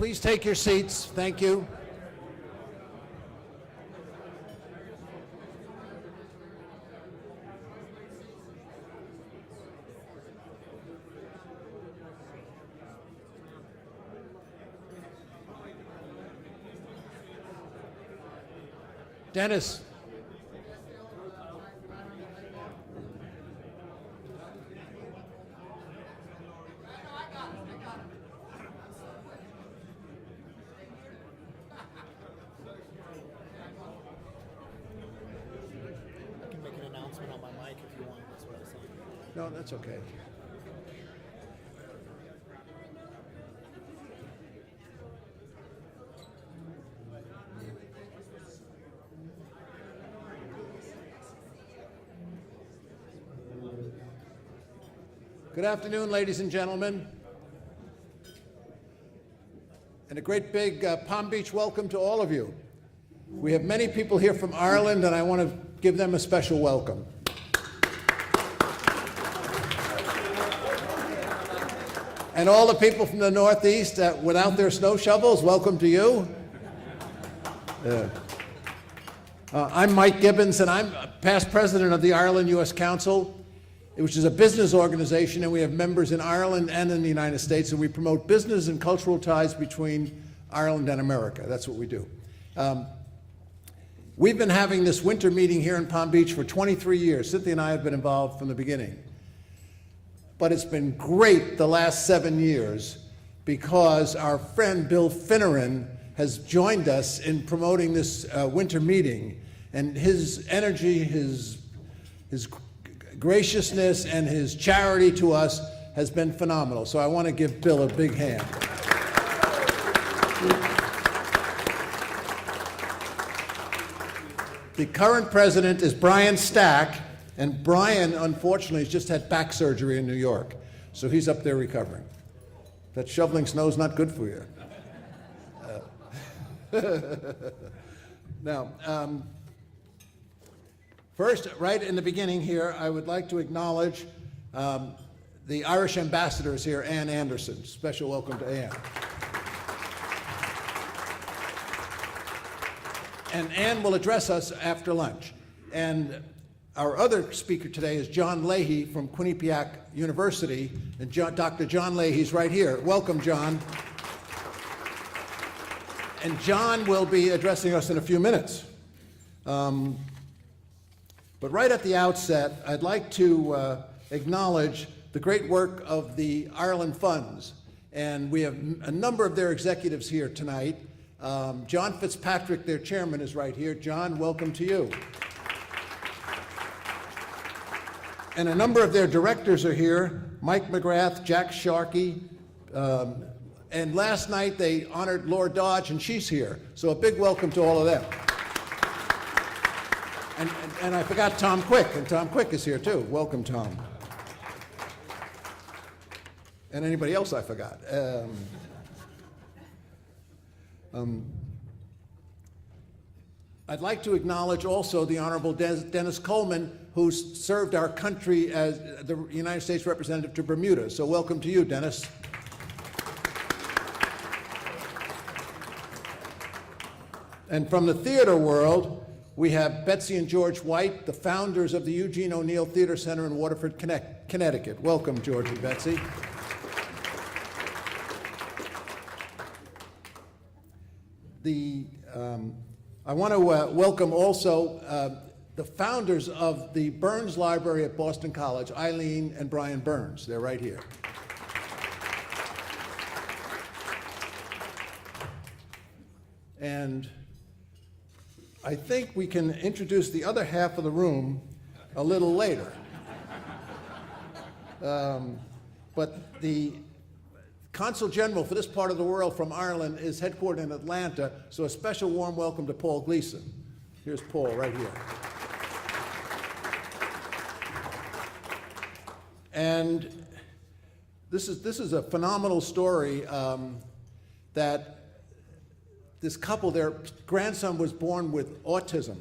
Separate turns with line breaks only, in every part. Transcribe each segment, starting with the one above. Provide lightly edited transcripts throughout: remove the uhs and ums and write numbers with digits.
Please take your seats. Thank you. Dennis. No, that's okay. Good afternoon, ladies and gentlemen. And a great big Palm Beach welcome to all of you. We have many people here from Ireland, and I want to give them a special welcome. And all the people from the Northeast without their snow shovels, welcome to you. I'm Mike Gibbons, and I'm past president of the Ireland U.S. Council, which is a business organization, and we have members in Ireland and in the United States, and we promote business and cultural ties between Ireland and America. That's what we do. We've been having this winter meeting here in Palm Beach for 23 years. Cynthia and I have been involved from the beginning. But it's been great the last 7 years because our friend Bill Finneran has joined us in promoting this winter meeting, and his energy, his graciousness, and his charity to us has been phenomenal. So I want to give Bill a big hand. The current president is Brian Stack. And Brian, unfortunately, has just had back surgery in New York, so he's up there recovering. That shoveling snow is not good for you. Now, first, right in the beginning here, I would like to acknowledge the Irish ambassadors here, Ann Anderson. Special welcome to Ann. And Ann will address us after lunch. And our other speaker today is John Leahy from Quinnipiac University, and Dr. John Leahy's right here. Welcome, John. And John will be addressing us in a few minutes. But right at the outset, I'd like to acknowledge the great work of the Ireland Funds. And we have a number of their executives here tonight. John Fitzpatrick, their chairman, is right here. John, welcome to you. And a number of their directors are here, Mike McGrath, Jack Sharkey, and last night they honored Lord Dodge, and she's here. So a big welcome to all of them. And I forgot Tom Quick, and Tom Quick is here too. Welcome, Tom. And anybody else I forgot. I'd like to acknowledge also the Honorable Dennis Coleman, who served our country as the United States representative to Bermuda. So welcome to you, Dennis. And from the theater world, we have Betsy and George White, the founders of the Eugene O'Neill Theater Center in Waterford, Connecticut. Welcome, George and Betsy. I want to welcome also the founders of the Burns Library at Boston College, Eileen and Brian Burns. They're right here. And I think we can introduce the other half of the room a little later. But the Consul General for this part of the world from Ireland is headquartered in Atlanta, so a special warm welcome to Paul Gleason. Here's Paul right here. And this is a phenomenal story that this couple, their grandson was born with autism,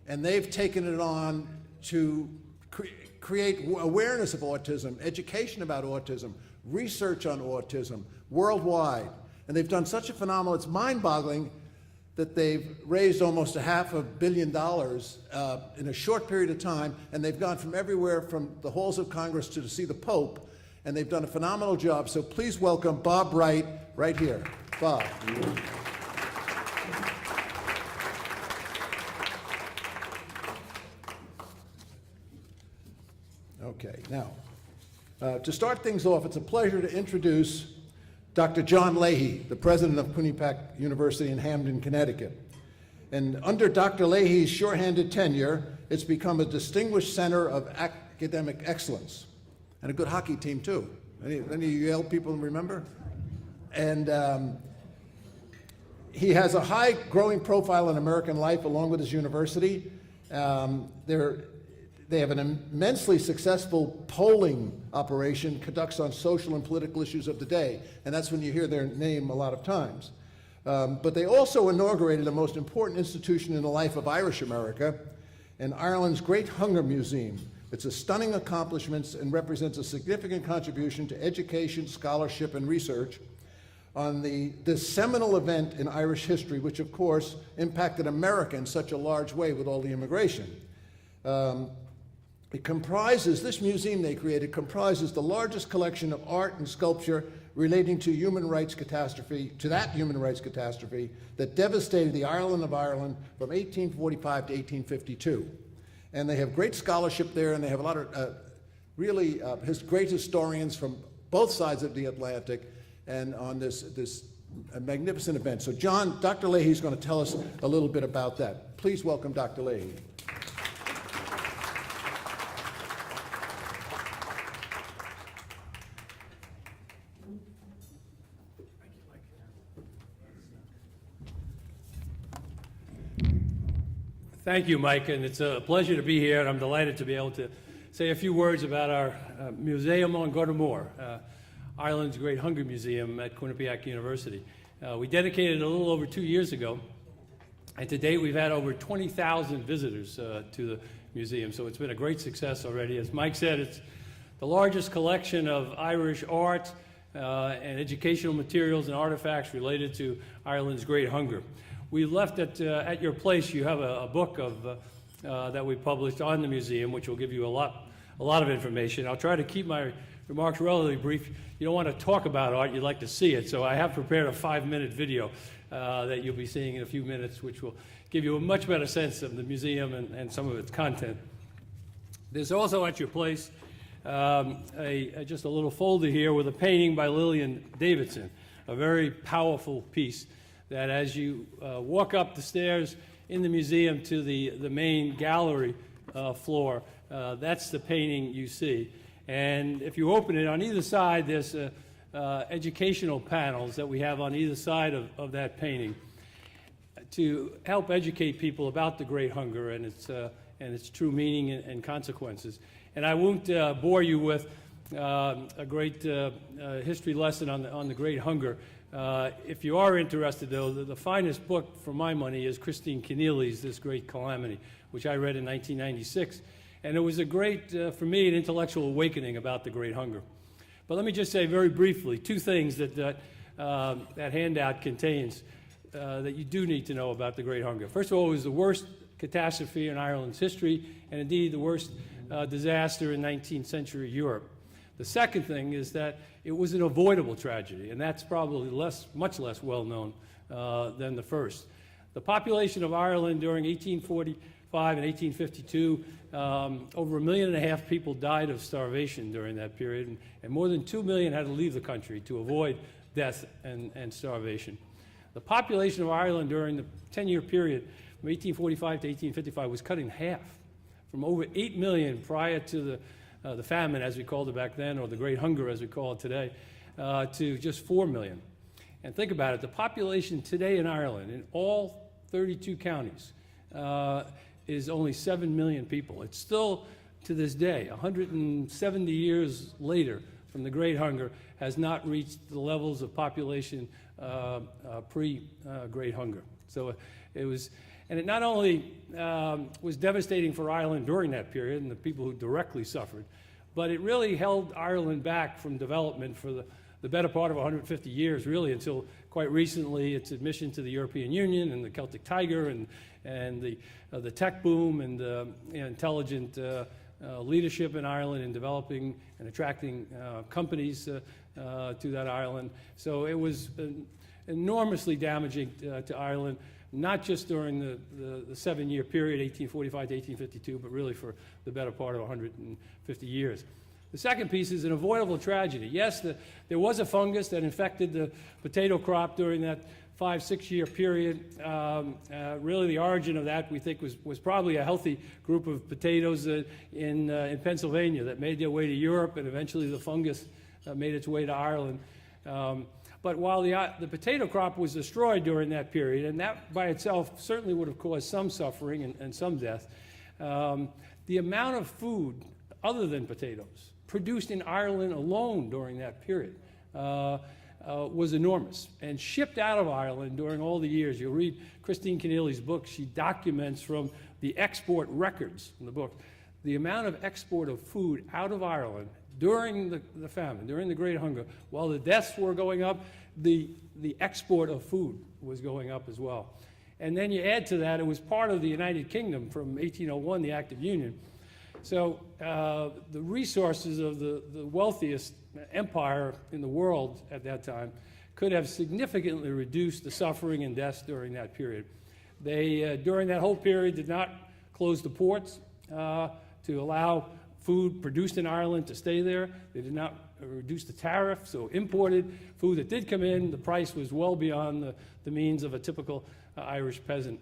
and they've taken it on to create awareness of autism, education about autism, research on autism worldwide. And they've done such a phenomenal, it's mind-boggling that they've raised almost $500 million in a short period of time, and they've gone from everywhere from the halls of Congress to see the Pope, and they've done a phenomenal job. So please welcome Bob Wright right here. Bob. Okay, now, to start things off, it's a pleasure to introduce Dr. John Leahy, the president of Quinnipiac University in Hamden, Connecticut. And under Dr. Leahy's shorthanded tenure, it's become a distinguished center of academic excellence, and a good hockey team too. Any of you Yale people remember? And he has a high growing profile in American life along with his university. They have an immensely successful polling operation, conducts on social and political issues of the day, and that's when you hear their name a lot of times. But they also inaugurated the most important institution in the life of Irish America, and Ireland's Great Hunger Museum. It's a stunning accomplishment and represents a significant contribution to education, scholarship, and research on this seminal event in Irish history, which of course impacted America in such a large way with all the immigration. This museum they created comprises the largest collection of art and sculpture relating to that human rights catastrophe that devastated the island of Ireland from 1845 to 1852. And they have great scholarship there, and they have a lot of great historians from both sides of the Atlantic and on this magnificent event. So Dr. Leahy is going to tell us a little bit about that. Please welcome Dr. Leahy.
Thank you, Mike, and it's a pleasure to be here, and I'm delighted to be able to say a few words about our Museum on Gortamore, Ireland's Great Hunger Museum at Quinnipiac University. We dedicated it a little over 2 years ago, and to date we've had over 20,000 visitors to the museum, so it's been a great success already. As Mike said, it's the largest collection of Irish art and educational materials and artifacts related to Ireland's Great Hunger. We left it at your place. You have a book that we published on the museum, which will give you a lot of information. I'll try to keep my remarks relatively brief. You don't want to talk about art, you'd like to see it. So I have prepared a 5-minute video that you'll be seeing in a few minutes, which will give you a much better sense of the museum and some of its content. There's also at your place just a little folder here with a painting by Lillian Davidson, a very powerful piece that as you walk up the stairs in the museum to the main gallery floor, that's the painting you see. And if you open it, on either side, there's educational panels that we have on either side of that painting to help educate people about the Great Hunger and its true meaning and consequences. And I won't bore you with a great history lesson on the Great Hunger. If you are interested, though, the finest book for my money is Christine Keneally's This Great Calamity, which I read in 1996. And it was a great, for me, an intellectual awakening about the Great Hunger. But let me just say very briefly 2 things that handout contains that you do need to know about the Great Hunger. First of all, it was the worst catastrophe in Ireland's history, and indeed the worst disaster in 19th century Europe. The second thing is that it was an avoidable tragedy, and that's probably much less well known than the first. The population of Ireland during 1845 and 1852, over 1.5 million people died of starvation during that period, and more than 2 million had to leave the country to avoid death and starvation. The population of Ireland during the 10-year period from 1845 to 1855 was cut in half, from over 8 million prior to the famine, as we called it back then, or the Great Hunger, as we call it today, to just 4 million. And think about it, the population today in Ireland, in all 32 counties, is only 7 million people. It's still, to this day, 170 years later from the Great Hunger, has not reached the levels of population pre-Great Hunger. So it was, and it not only was devastating for Ireland during that period and the people who directly suffered, but it really held Ireland back from development for the the better part of 150 years, really, until quite recently its admission to the European Union and the Celtic Tiger and the tech boom and intelligent leadership in Ireland in developing and attracting companies to that island. So it was enormously damaging to Ireland, not just during the 7-year period, 1845 to 1852, but really for the better part of 150 years. The second piece is an avoidable tragedy. Yes, there was a fungus that infected the potato crop during that 5-6 year period. Really the origin of that, we think, was probably a healthy group of potatoes in Pennsylvania that made their way to Europe, and eventually the fungus made its way to Ireland. But while the potato crop was destroyed during that period, and that by itself certainly would have caused some suffering and some death, the amount of food other than potatoes produced in Ireland alone during that period was enormous, and shipped out of Ireland during all the years. You'll read Christine Keneally's book. She documents from the export records in the book the amount of export of food out of Ireland during the famine, during the Great Hunger. While the deaths were going up, the export of food was going up as well. And then you add to that, it was part of the United Kingdom from 1801, the Act of Union. So the resources of the wealthiest empire in the world at that time could have significantly reduced the suffering and deaths during that period. They, during that whole period, did not close the ports to allow food produced in Ireland to stay there. They did not reduce the tariff, so imported food that did come in, the price was well beyond the means of a typical Irish peasant.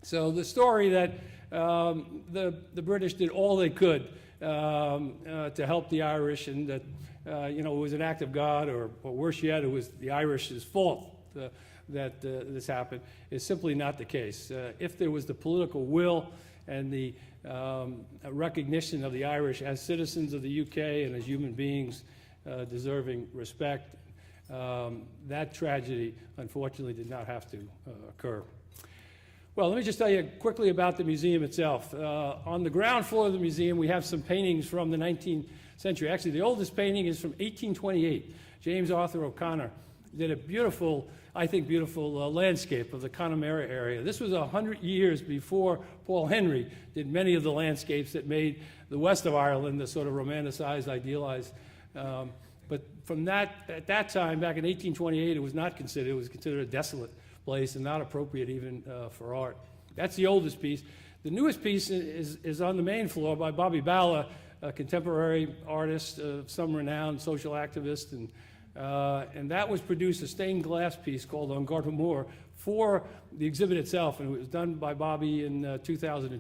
So the story that the British did all they could to help the Irish, and that it was an act of God, or worse yet, it was the Irish's fault that this happened, is simply not the case. If there was the political will and the recognition of the Irish as citizens of the UK and as human beings deserving respect, that tragedy, unfortunately, did not have to occur. Well, let me just tell you quickly about the museum itself. On the ground floor of the museum, we have some paintings from the 19th century. Actually, the oldest painting is from 1828. James Arthur O'Connor did a beautiful, I think, beautiful landscape of the Connemara area. This was 100 years before Paul Henry did many of the landscapes that made the west of Ireland the sort of romanticized, idealized. But from at that time, back in 1828, it was not considered. It was considered a desolate place and not appropriate even for art. That's the oldest piece. The newest piece is on the main floor by Bobby Balla, a contemporary artist, some renowned social activist, and that was produced, a stained glass piece called On Garter Moor, for the exhibit itself, and it was done by Bobby in 2002.